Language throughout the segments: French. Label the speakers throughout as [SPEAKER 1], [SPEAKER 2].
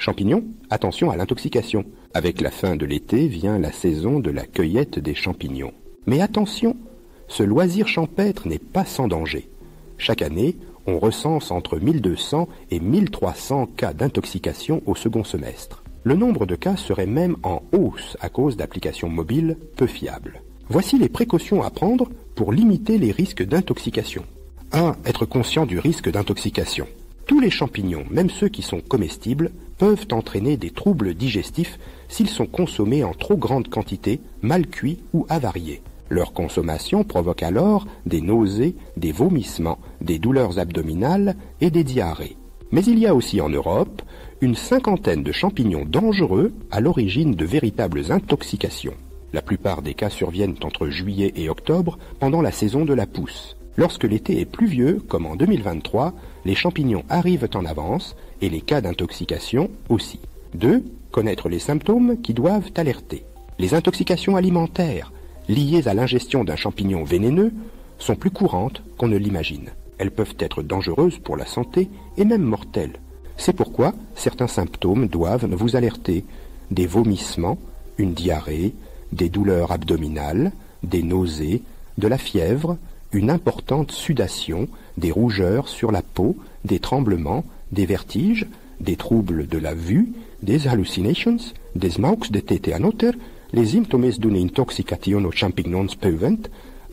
[SPEAKER 1] Champignons, attention à l'intoxication. Avec la fin de l'été vient la saison de la cueillette des champignons. Mais attention, ce loisir champêtre n'est pas sans danger. Chaque année, on recense entre 1200 et 1300 cas d'intoxication au second semestre. Le nombre de cas serait même en hausse à cause d'applications mobiles peu fiables. Voici les précautions à prendre pour limiter les risques d'intoxication. 1. Être conscient du risque d'intoxication. Tous les champignons, même ceux qui sont comestibles, peuvent entraîner des troubles digestifs s'ils sont consommés en trop grande quantité, mal cuits ou avariés. Leur consommation provoque alors des nausées, des vomissements, des douleurs abdominales et des diarrhées. Mais il y a aussi en Europe une 50aine de champignons dangereux à l'origine de véritables intoxications. La plupart des cas surviennent entre juillet et octobre pendant la saison de la pousse. Lorsque l'été est pluvieux, comme en 2023, les champignons arrivent en avance et les cas d'intoxication aussi. 2. Connaître les symptômes qui doivent alerter. Les intoxications alimentaires liées à l'ingestion d'un champignon vénéneux sont plus courantes qu'on ne l'imagine. Elles peuvent être dangereuses pour la santé et même mortelles. C'est pourquoi certains symptômes doivent vous alerter. Des vomissements, une diarrhée, des douleurs abdominales, des nausées, de la fièvre, une importante sudation, des rougeurs sur la peau, des tremblements, des vertiges, des troubles de la vue, des hallucinations, des smauks de tête à noter, les symptômes d'une intoxication aux champignons peuvent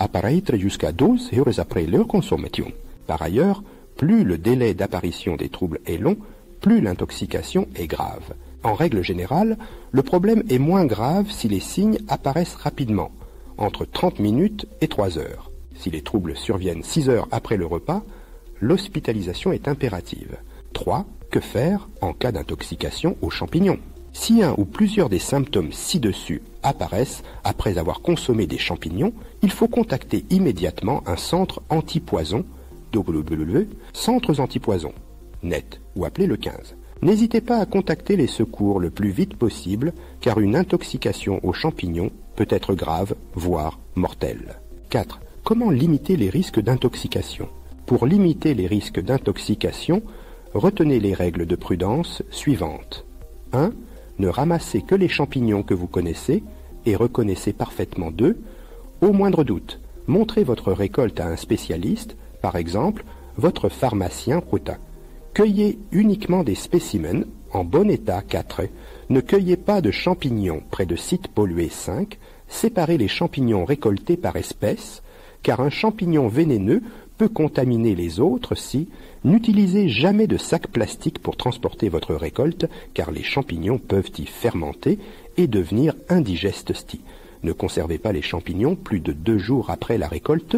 [SPEAKER 1] apparaître jusqu'à 12 heures après leur consommation. Par ailleurs, plus le délai d'apparition des troubles est long, plus l'intoxication est grave. En règle générale, le problème est moins grave si les signes apparaissent rapidement, entre 30 minutes et 3 heures. Si les troubles surviennent 6 heures après le repas, l'hospitalisation est impérative. 3. Que faire en cas d'intoxication aux champignons? Si un ou plusieurs des symptômes ci-dessus apparaissent après avoir consommé des champignons, il faut contacter immédiatement un centre antipoison, Centres antipoison, net, ou appeler le 15. N'hésitez pas à contacter les secours le plus vite possible, car une intoxication aux champignons peut être grave, voire mortelle. 4. Comment limiter les risques d'intoxication? Pour limiter les risques d'intoxication, retenez les règles de prudence suivantes. 1. Ne ramassez que les champignons que vous connaissez et reconnaissez parfaitement d'eux. Au moindre doute, montrez votre récolte à un spécialiste, par exemple votre pharmacien Ruta. Cueillez uniquement des spécimens en bon état 4. Ne cueillez pas de champignons près de sites pollués 5. Séparez les champignons récoltés par espèce, car un champignon vénéneux peut contaminer les autres si n'utilisez jamais de sac plastique pour transporter votre récolte, car les champignons peuvent y fermenter et devenir indigestes. Ne conservez pas les champignons plus de 2 jours après la récolte.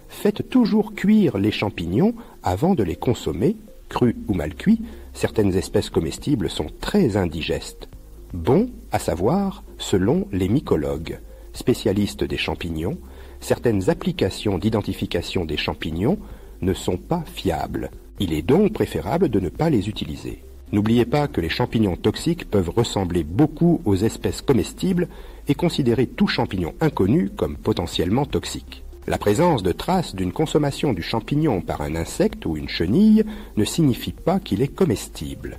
[SPEAKER 1] Faites toujours cuire les champignons avant de les consommer, crus ou mal cuits. Certaines espèces comestibles sont très indigestes. Bon à savoir, selon les mycologues, spécialistes des champignons, certaines applications d'identification des champignons ne sont pas fiables. Il est donc préférable de ne pas les utiliser. N'oubliez pas que les champignons toxiques peuvent ressembler beaucoup aux espèces comestibles et considérer tout champignon inconnu comme potentiellement toxique. La présence de traces d'une consommation du champignon par un insecte ou une chenille ne signifie pas qu'il est comestible.